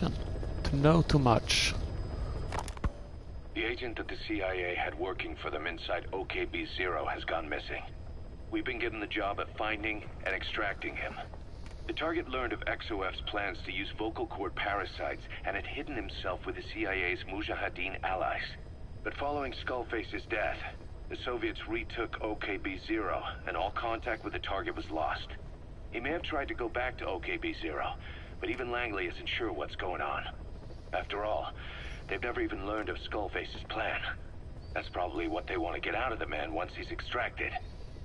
To know too much. The agent that the CIA had working for them inside OKB-0 has gone missing. We've been given the job of finding and extracting him. The target learned of XOF's plans to use vocal cord parasites and had hidden himself with the CIA's Mujahideen allies. But following Skullface's death, the Soviets retook OKB-0 and all contact with the target was lost. He may have tried to go back to OKB-0, but even Langley isn't sure what's going on. After all, they've never even learned of Skullface's plan. That's probably what they want to get out of the man once he's extracted.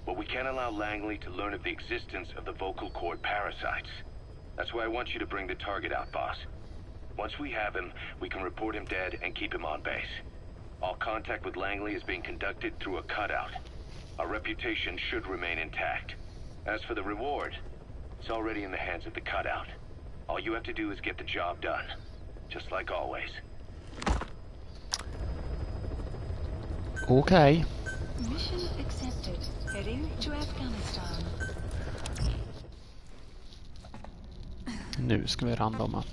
But we can't allow Langley to learn of the existence of the vocal cord parasites. That's why I want you to bring the target out, boss. Once we have him, we can report him dead and keep him on base. All contact with Langley is being conducted through a cutout. Our reputation should remain intact. As for the reward, it's already in the hands of the cutout. All you have to do is get the job done. Just like always. Okay. Mission accepted. Heading to Afghanistan. Nu ska vi randoma.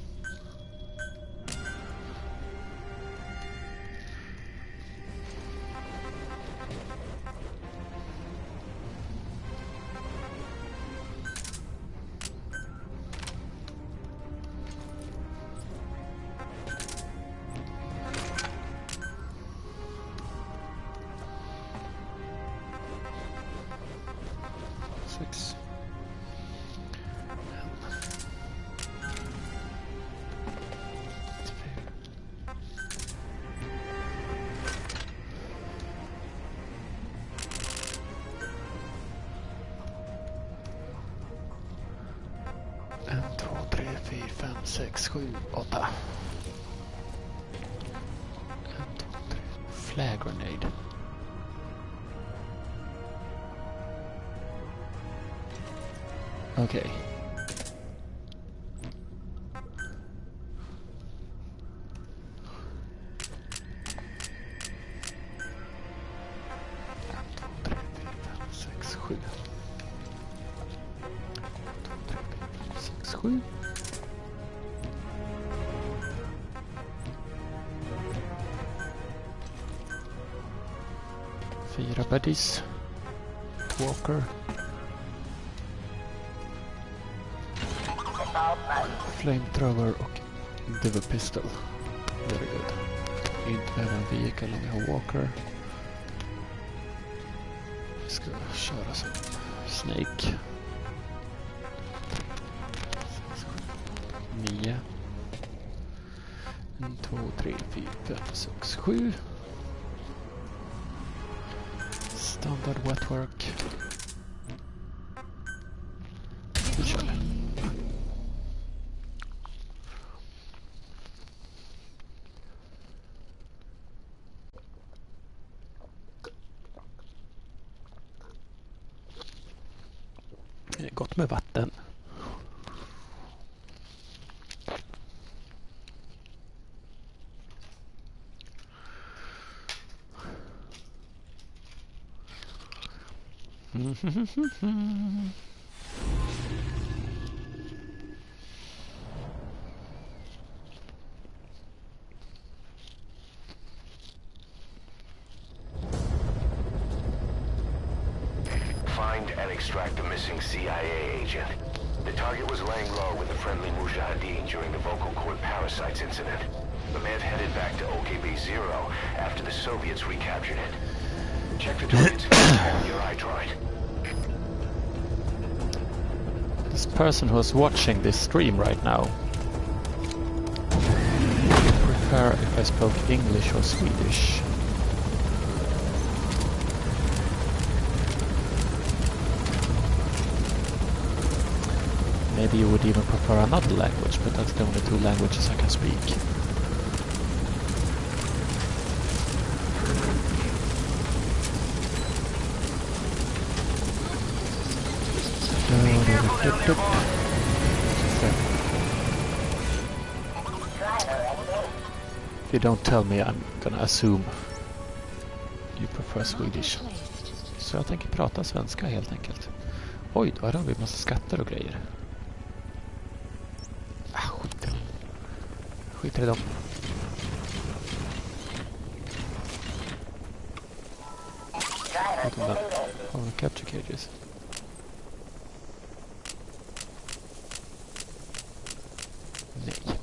Flag grenade. Okay. Fyra buddies. Walker. Flamethrower och Diver Pistol. Very good. Inte behöver en vehicle om vi har Walker. Vi ska köra som Snake. 9. 1, 2, 3, 4, 5, 6, 7. Standard wetwork. Vi kör. Det är gott med vatten. Find and extract the missing CIA agent. The target was laying low with the friendly Mujahideen during the vocal cord parasites incident, but may have headed back to OKB-0 after the Soviets recaptured it. Check the target's on your iDroid. This person who's watching this stream right now would prefer if I spoke English or Swedish. Maybe you would even prefer another language, but that's the only two languages I can speak. If you don't tell me, I'm gonna assume you prefer Swedish. Så jag tänker prata svenska helt enkelt. Oj, då har vi massa skatter och grejer. Skit. skiter i dem. Har vi capture cages? Nej.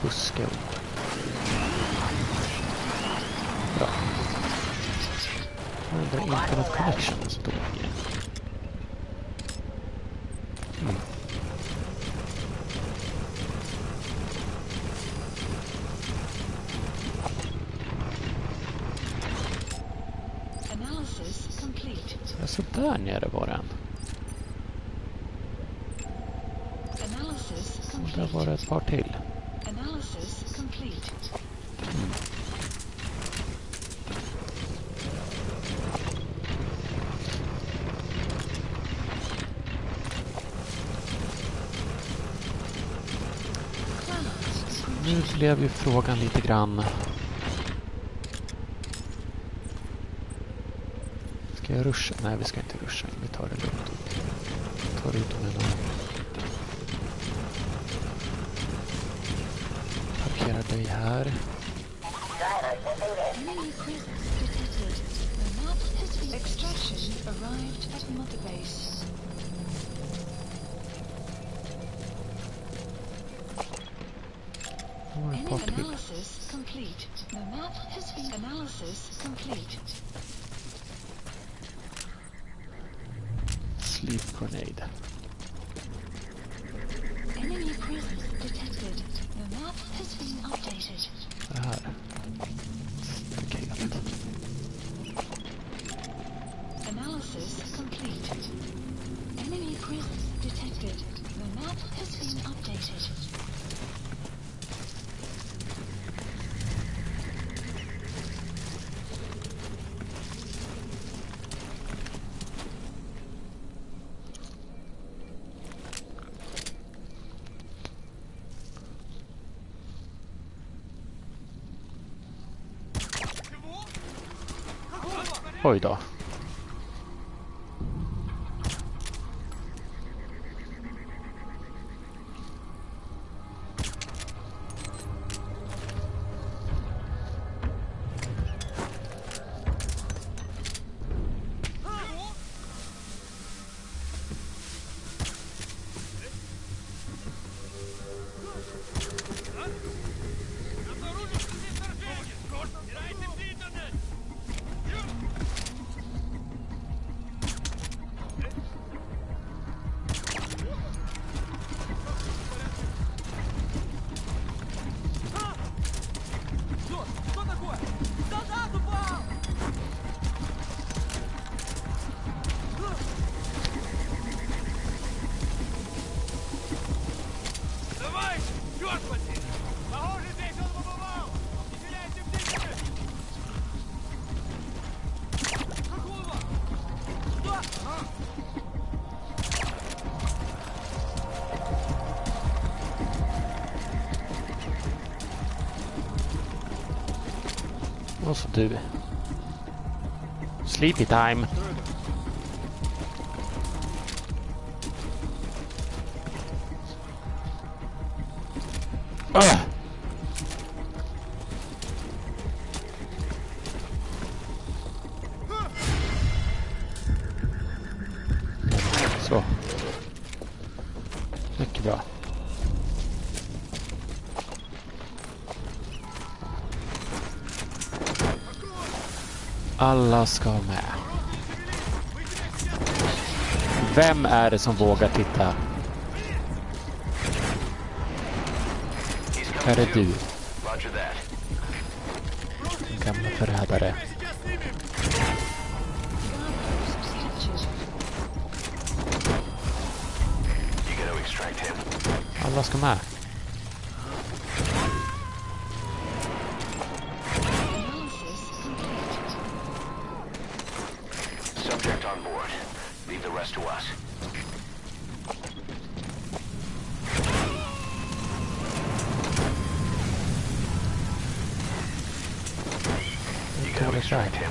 Buske. Bra. Undrar internet connection stod igen. Analysis complete. Ja, så där nere var den. Analysis Och complete. där var det ett par till. Analysis complete. Nu blev ju frågan lite grann. Ska jag ruscha? Nej, vi ska inte ruscha. Vi tar det lugnt. Vi tar ut dem ändå. Parkerar dig här. Extraction arrived at mother base. Any analysis complete. The map has been analysis complete. Sleep grenade. Enemy presence detected. The map has been updated. Det här. Staketet. Analysis complete. Enemy presence detected. The map has been updated. Oj då. Och så du. Sleepy time. Så. Mycket bra. Alla ska med. Vem är det som vågar titta? Är det du? Gamla förrädare. Alla ska med. Subject on board. Leave the rest to us. You gotta extract him.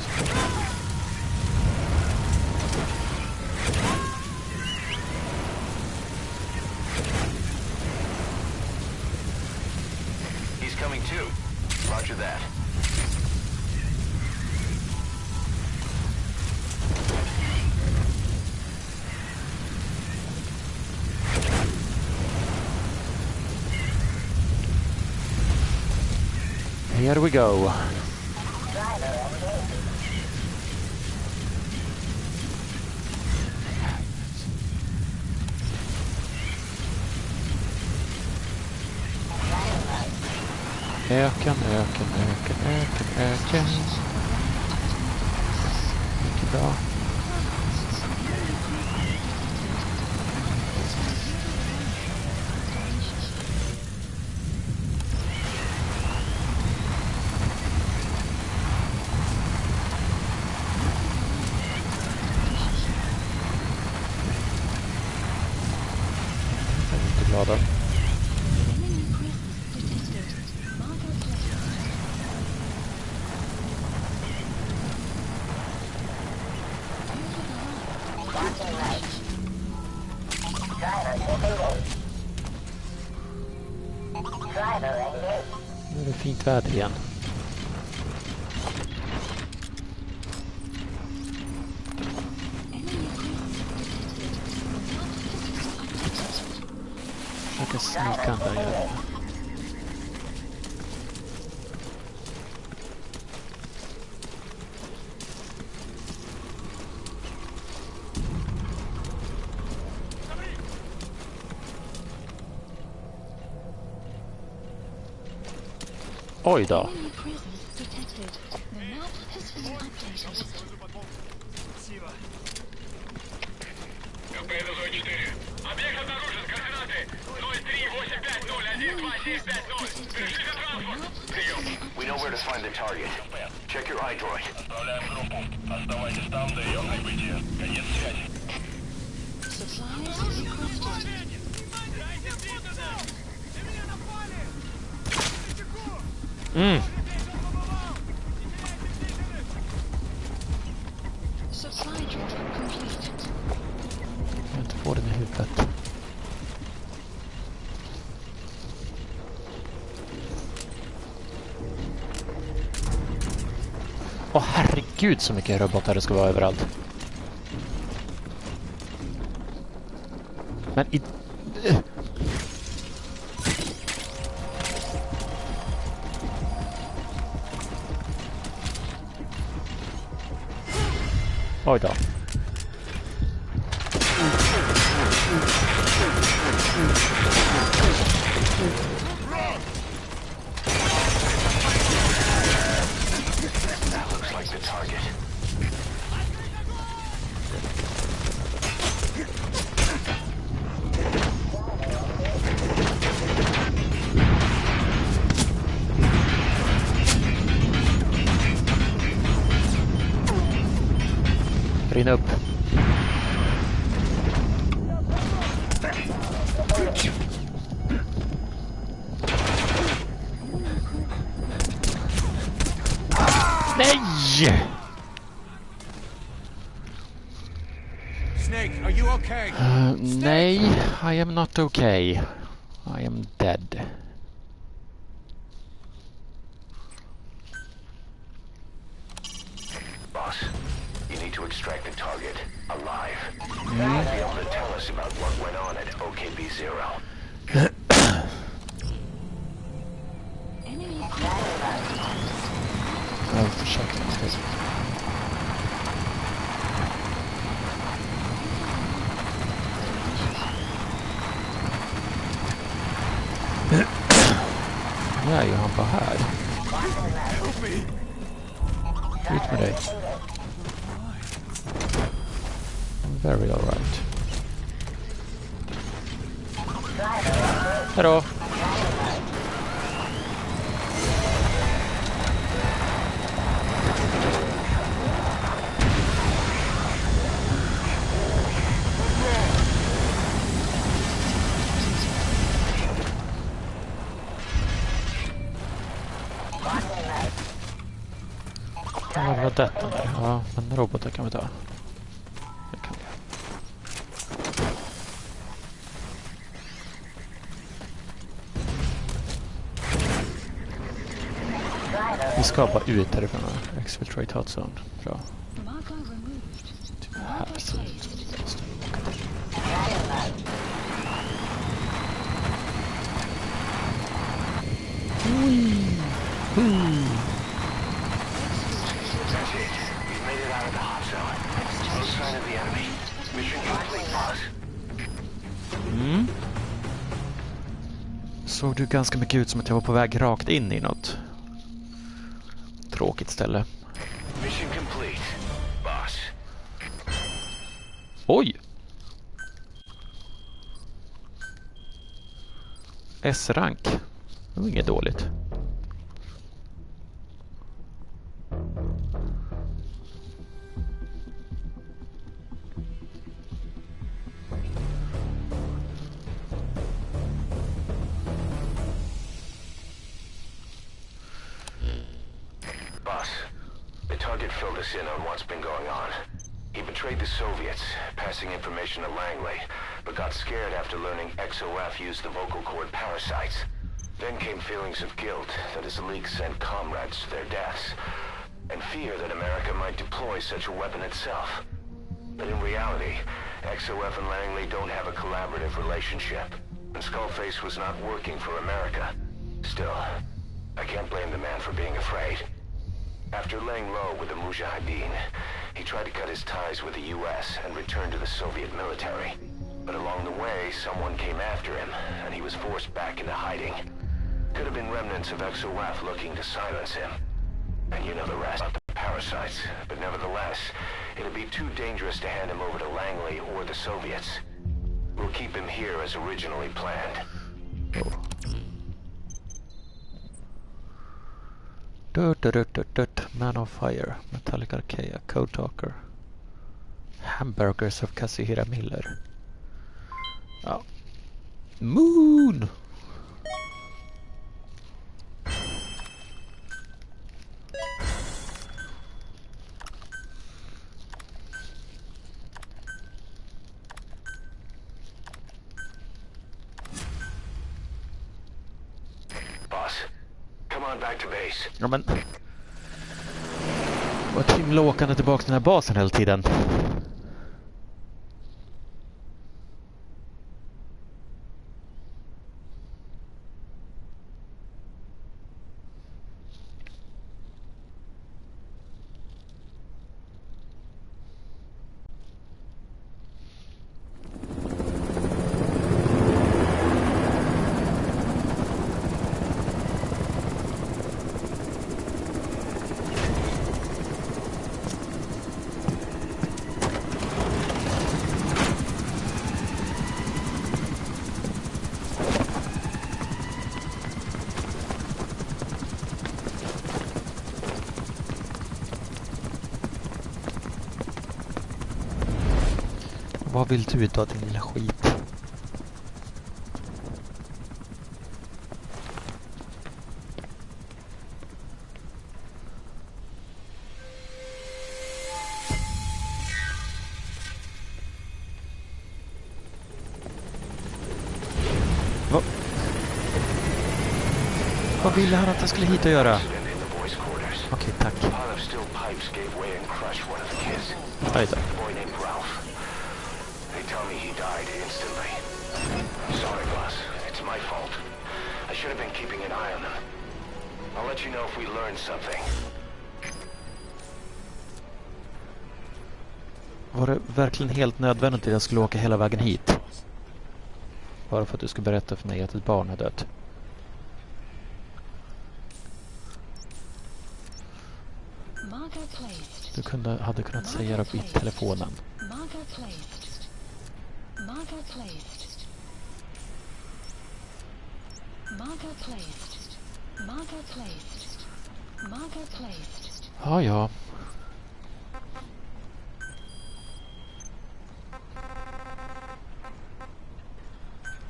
He's coming too. Roger that. Here we go. Öken. Mycket bra. Jag är inte glada. Nu är det fint väder igen. Försöker snika där igen. Oj då. We know where to find the target. Check your iDroid. Jag inte får den i huvudet. Åh herregud så mycket robotar det ska vara överallt. Men i... Oj då. That looks like the target. Brinn upp. Nej! Snake, are you okay? Nej, I am not okay. I am dead. Boss, you need to extract the target alive. You'll be able to tell us about what went on at OKB-0. Jag försöker. Nu är ju han bara här. Ut med dig. Very alright. Hejdå! Vad var detta där? Ja, men robotar kan vi ta. Det kan vi. Vi ska bara ut härifrån. Exfiltrate hot zone. Bra. Typ här ser det ut som det måste åka till. Såg du ganska mycket ut som att jag var på väg rakt in i något tråkigt ställe. Oj! S-rank. Det var inget dåligt. Target filled us in on what's been going on. He betrayed the Soviets, passing information to Langley, but got scared after learning XOF used the vocal cord parasites. Then came feelings of guilt that his leak sent comrades to their deaths, and fear that America might deploy such a weapon itself. But in reality, XOF and Langley don't have a collaborative relationship, and Skullface was not working for America. Still, I can't blame the man for being afraid. After laying low with the Mujahideen, he tried to cut his ties with the U.S. and return to the Soviet military. But along the way, someone came after him, and he was forced back into hiding. Could have been remnants of XOF looking to silence him. And you know the rest about the parasites. But nevertheless, it'd be too dangerous to hand him over to Langley or the Soviets. We'll keep him here as originally planned. Oh. Man of Fire, Metallic Archaea, Code Talker, Hamburgers of Kazuhira Miller. Ja. Moon! Boss, come on back to base. Ja, men vad himla åkande tillbaka till den här basen hela tiden. Vad vill du då, din lilla skit? Vad ville han att jag skulle hit och göra? Okej, tack. Aj då. Tell me he died instantly. Sorry, boss. It's my fault. I should have been keeping an eye on him. I'll let you know if we learn something. Var det verkligen helt nödvändigt att jag skulle åka hela vägen hit? Bara för att du ska berätta för mig att ett barn är dött. Marker placed. Du hade kunnat säga det i telefonen. Marker placed. Marker placed. Marker placed. Marker placed. Marker placed. Ja, ja.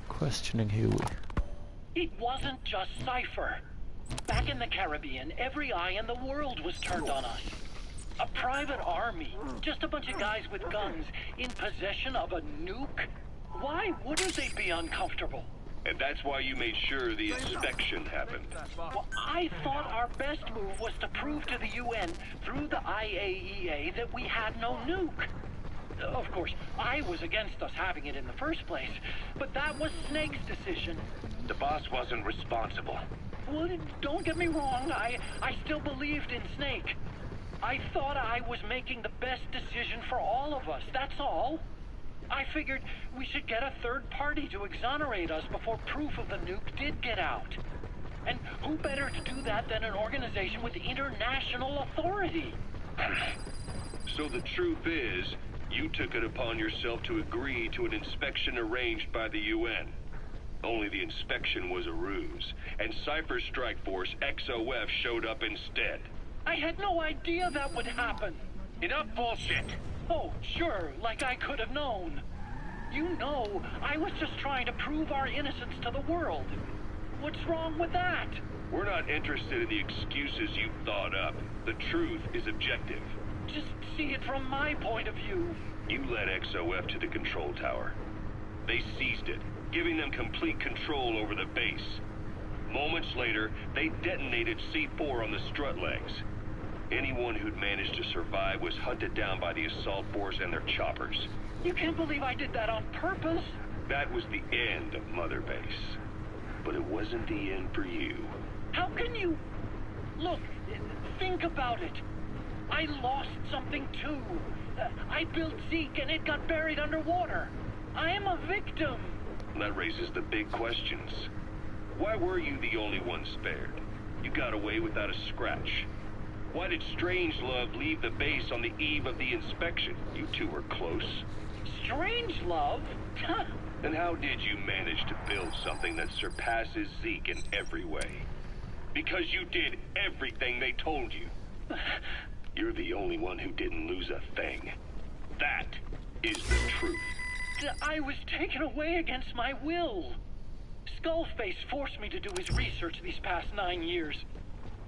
Questioning Huey. It wasn't just Cypher. Back in the Caribbean, every eye in the world was turned on us. A private army, just a bunch of guys with guns, in possession of a nuke? Why wouldn't they be uncomfortable? And that's why you made sure the inspection happened. Well, I thought our best move was to prove to the UN through the IAEA that we had no nuke. Of course, I was against us having it in the first place, but that was Snake's decision. The boss wasn't responsible. Well, don't get me wrong, I still believed in Snake. I thought I was making the best decision for all of us, that's all. I figured we should get a third party to exonerate us before proof of the nuke did get out. And who better to do that than an organization with international authority? So the truth is, you took it upon yourself to agree to an inspection arranged by the UN. Only the inspection was a ruse, and Cypher's strike force, XOF, showed up instead. I had no idea that would happen. Enough bullshit! Oh, sure, like I could have known. You know, I was just trying to prove our innocence to the world. What's wrong with that? We're not interested in the excuses you've thought up. The truth is objective. Just see it from my point of view. You led XOF to the control tower. They seized it, giving them complete control over the base. Moments later, they detonated C4 on the strut legs. Anyone who'd managed to survive was hunted down by the assault force and their choppers. You can't believe I did that on purpose. That was the end of Mother Base. But it wasn't the end for you. How can you... Look, think about it. I lost something too. I built Zeke and it got buried underwater. I am a victim. That raises the big questions. Why were you the only one spared? You got away without a scratch. Why did Strangelove leave the base on the eve of the inspection? You two were close. Strangelove? And how did you manage to build something that surpasses Zeke in every way? Because you did everything they told you. You're the only one who didn't lose a thing. That is the truth. I was taken away against my will. Skullface forced me to do his research these past 9 years.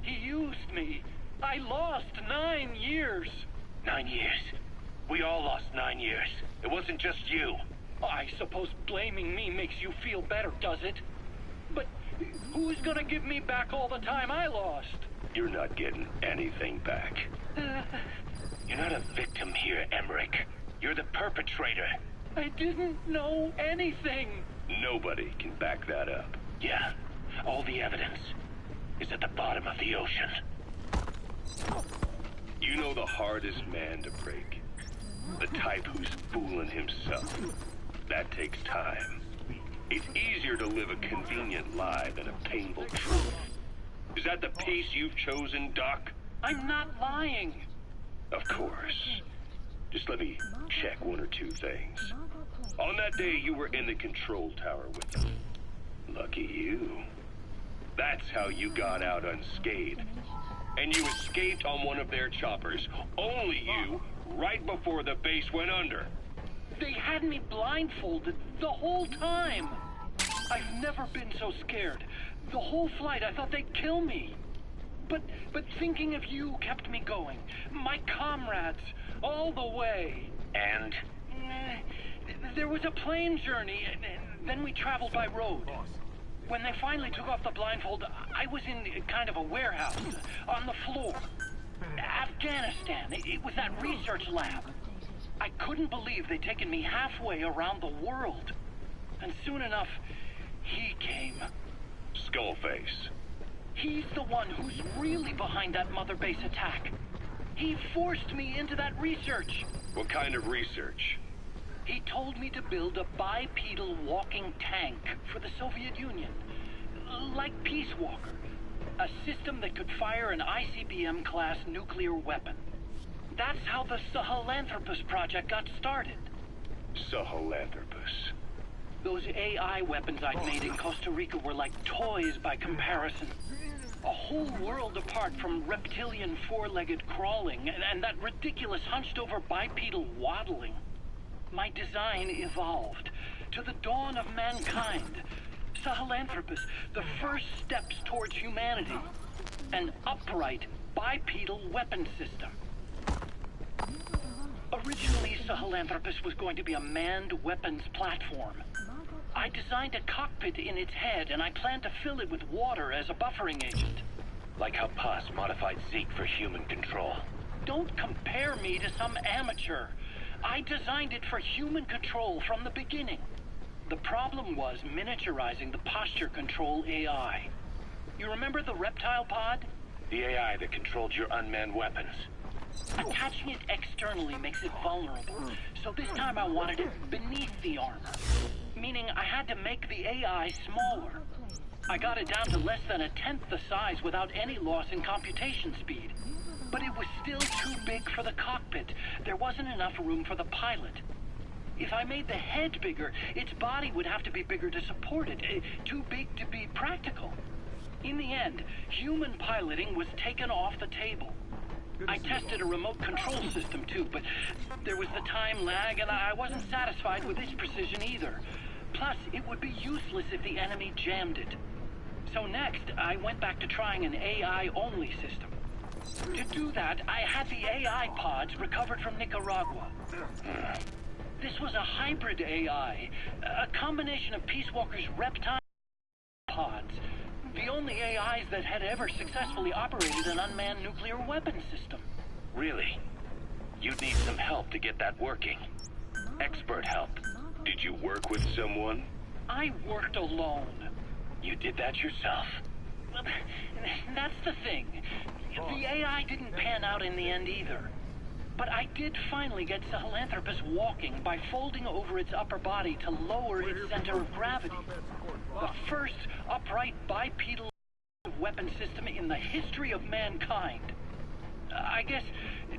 He used me. I lost 9 years. 9 years? We all lost 9 years. It wasn't just you. I suppose blaming me makes you feel better, does it? But who's gonna give me back all the time I lost? You're not getting anything back. You're not a victim here, Emmerich. You're the perpetrator. I didn't know anything. Nobody can back that up. Yeah, all the evidence is at the bottom of the ocean. You know the hardest man to break. The type who's fooling himself. That takes time. It's easier to live a convenient lie than a painful truth. Is that the piece you've chosen, Doc? I'm not lying. Of course. Just let me check one or two things. On that day, you were in the control tower with them. Lucky you. That's how you got out unscathed. And you escaped on one of their choppers. Only you, right before the base went under. They had me blindfolded the whole time. I've never been so scared. The whole flight, I thought they'd kill me. But thinking of you kept me going. My comrades, all the way. And? There was a plane journey, and then we traveled by road. When they finally took off the blindfold, I was in kind of a warehouse, on the floor. Afghanistan, it was that research lab. I couldn't believe they'd taken me halfway around the world. And soon enough, he came. Skullface. He's the one who's really behind that Mother Base attack. He forced me into that research. What kind of research? He told me to build a bipedal walking tank for the Soviet Union. Like Peace Walker. A system that could fire an ICBM-class nuclear weapon. That's how the Sahelanthropus project got started. Sahelanthropus. Those AI weapons I'd made in Costa Rica were like toys by comparison. A whole world apart from reptilian four-legged crawling and that ridiculous hunched-over bipedal waddling. My design evolved. To the dawn of mankind. Sahelanthropus, the first steps towards humanity. An upright, bipedal weapon system. Originally, Sahelanthropus was going to be a manned weapons platform. I designed a cockpit in its head, and I planned to fill it with water as a buffering agent. Like how Paz modified Zeke for human control. Don't compare me to some amateur. I designed it for human control from the beginning. The problem was miniaturizing the posture control AI. You remember the reptile pod? The AI that controlled your unmanned weapons. Attaching it externally makes it vulnerable, so this time I wanted it beneath the armor. Meaning I had to make the AI smaller. I got it down to less than 1/10 the size without any loss in computation speed. But it was still too big for the cockpit. There wasn't enough room for the pilot. If I made the head bigger, its body would have to be bigger to support it. Too big to be practical. In the end, human piloting was taken off the table. I tested a remote control system too, but there was the time lag and I wasn't satisfied with its precision either. Plus, it would be useless if the enemy jammed it. So next, I went back to trying an AI-only system. To do that, I had the AI pods recovered from Nicaragua. This was a hybrid AI, a combination of Peace Walker's reptile pods. The only AIs that had ever successfully operated an unmanned nuclear weapon system. Really? You'd need some help to get that working. Expert help. Did you work with someone? I worked alone. You did that yourself? Well, that's the thing. The AI didn't pan out in the end either. But I did finally get Sahelanthropus walking by folding over its upper body to lower its center of gravity. The first upright bipedal weapon system in the history of mankind. I guess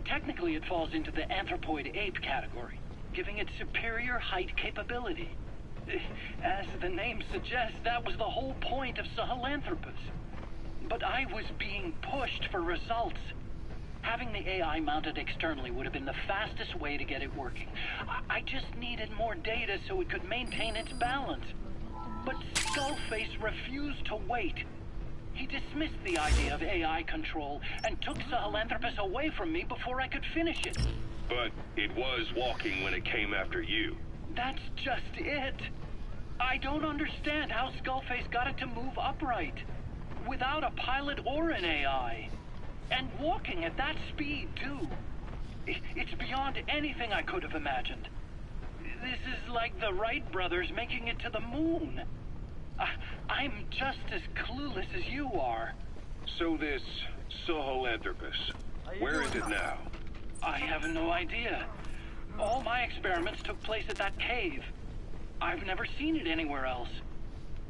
technically it falls into the anthropoid ape category, giving it superior height capability. As the name suggests, that was the whole point of Sahelanthropus. But I was being pushed for results. Having the AI mounted externally would have been the fastest way to get it working. I just needed more data so it could maintain its balance. But Skullface refused to wait. He dismissed the idea of AI control and took Sahelanthropus away from me before I could finish it. But it was walking when it came after you. That's just it. I don't understand how Skullface got it to move upright, without a pilot or an AI. And walking at that speed, too. It's beyond anything I could have imagined. This is like the Wright brothers making it to the moon. I'm just as clueless as you are. So this Sahelanthropus, where is it now? I have no idea. All my experiments took place at that cave. I've never seen it anywhere else.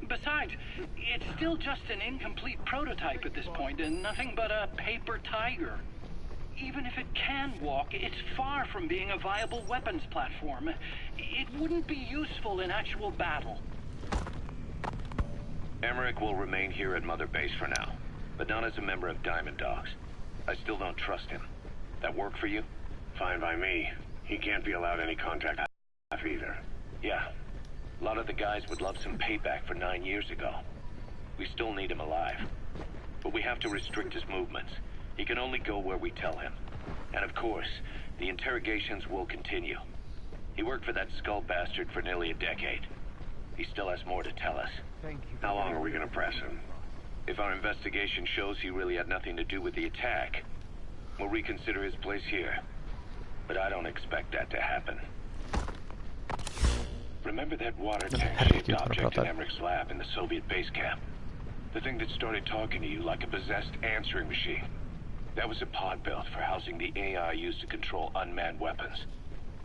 Besides, it's still just an incomplete prototype at this point, and nothing but a paper tiger. Even if it can walk, it's far from being a viable weapons platform. It wouldn't be useful in actual battle. Emmerich will remain here at Mother Base for now, but not as a member of Diamond Dogs. I still don't trust him. That work for you? Fine by me. He can't be allowed any contact either. Yeah. A lot of the guys would love some payback for 9 years ago. We still need him alive. But we have to restrict his movements. He can only go where we tell him. And of course, the interrogations will continue. He worked for that skull bastard for nearly a decade. He still has more to tell us. Thank you. How long are we gonna press him? If our investigation shows he really had nothing to do with the attack, we'll reconsider his place here. But I don't expect that to happen. Remember that water tank-shaped object in Emmerich's lab in the Soviet base camp? The thing that started talking to you like a possessed answering machine. That was a pod built for housing the AI used to control unmanned weapons.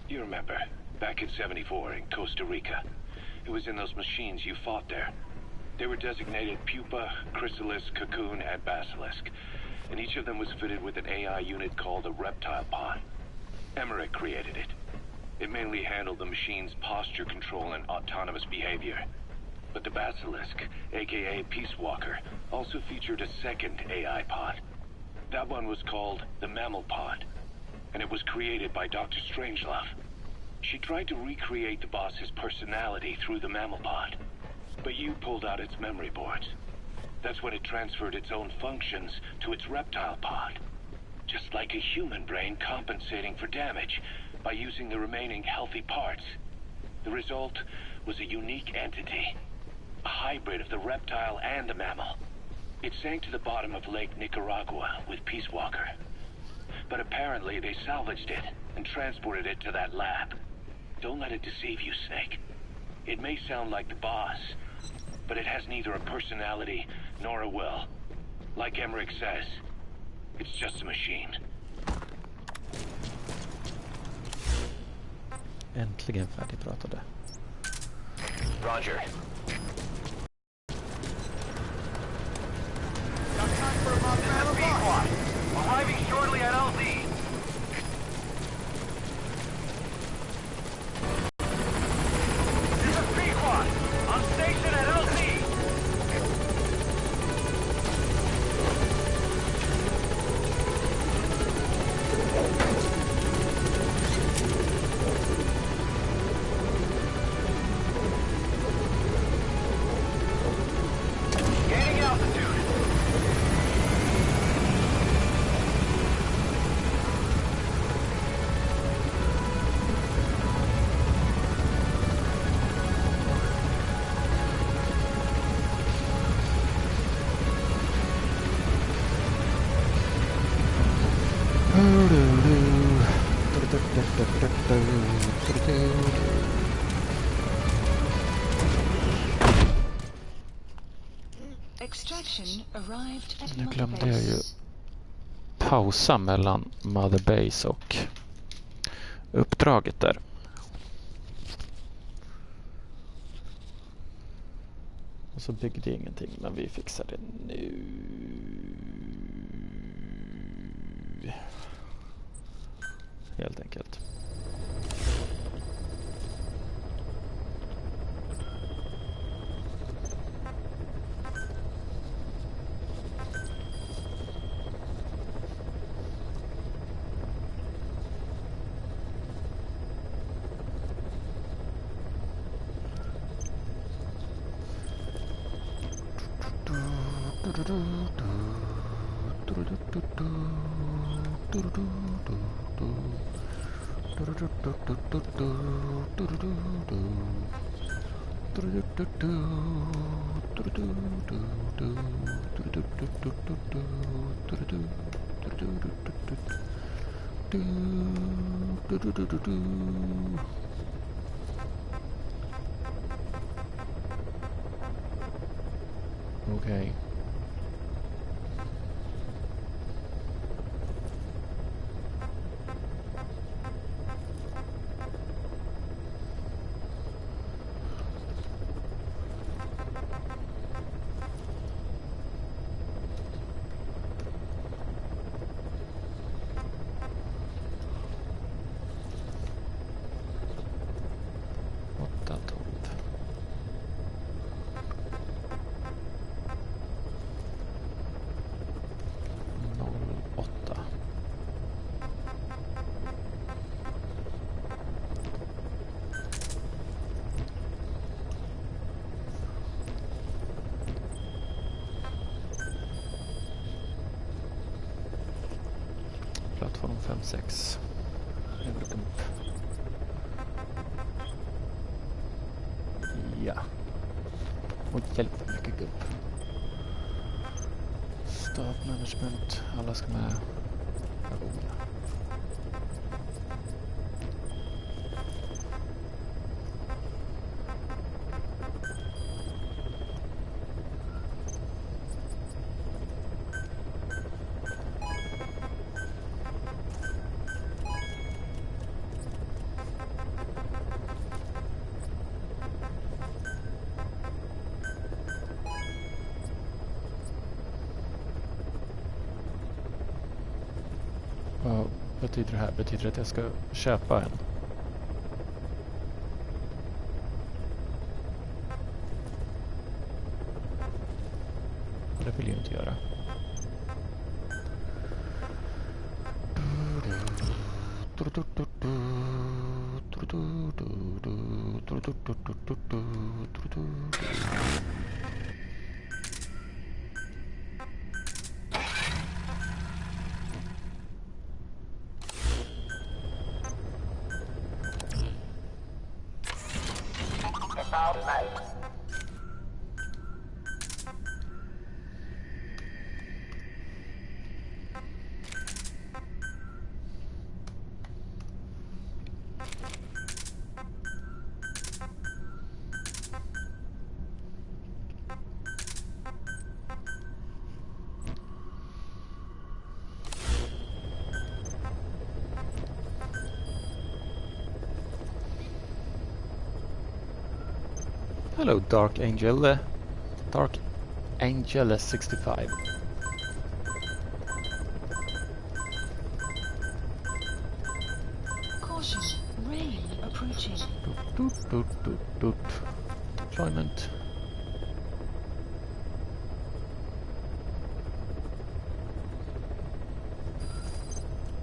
You remember, back in '74 in Costa Rica. It was in those machines you fought there. They were designated Pupa, Chrysalis, Cocoon, and Basilisk, and each of them was fitted with an AI unit called a reptile pod. Emmerich created it. It mainly handled the machine's posture control and autonomous behavior. But the Basilisk, aka Peace Walker, also featured a second AI pod. That one was called the Mammal Pod, and it was created by Dr. Strangelove. She tried to recreate the boss's personality through the Mammal Pod, but you pulled out its memory boards. That's when it transferred its own functions to its reptile pod. Just like a human brain compensating for damage by using the remaining healthy parts. The result was a unique entity, a hybrid of the reptile and the mammal. It sank to the bottom of Lake Nicaragua with Peace Walker. But apparently they salvaged it and transported it to that lab. Don't let it deceive you, Snake. It may sound like the boss, but it has neither a personality nor a will. Like Emmerich says, it's just a machine. Äntligen färdigpratade. Roger. Arriving shortly at LZ. This is Pequod. On station at LZ. Gaining altitude. Extraction arrived at Nu Mother glömde jag ju Base. pausa mellan Mother Base och uppdraget där. Och så byggde ingenting, men vi fixar det nu. Helt enkelt. Okej. Plattform 5-6. Ja. Och hjälp för mycket gupp. Start management. Alla ska med. Varsågoda. Vad betyder det här? Betyder det att jag ska köpa en? Det vill jag inte göra. Hello, Dark Angel. Dark Angel 65. Caution, rain approaching. Deployment.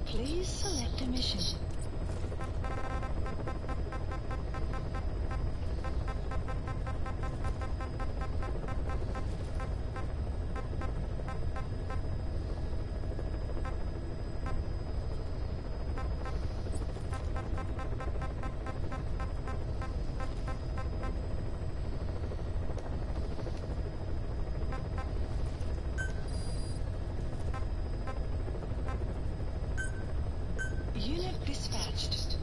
Please select a mission. Unit dispatched.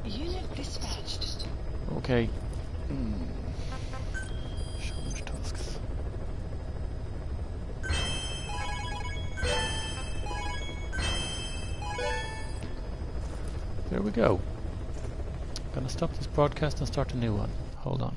Unit dispatched. Okay. Challenge tasks. There we go. Gonna stop this broadcast and start a new one. Hold on.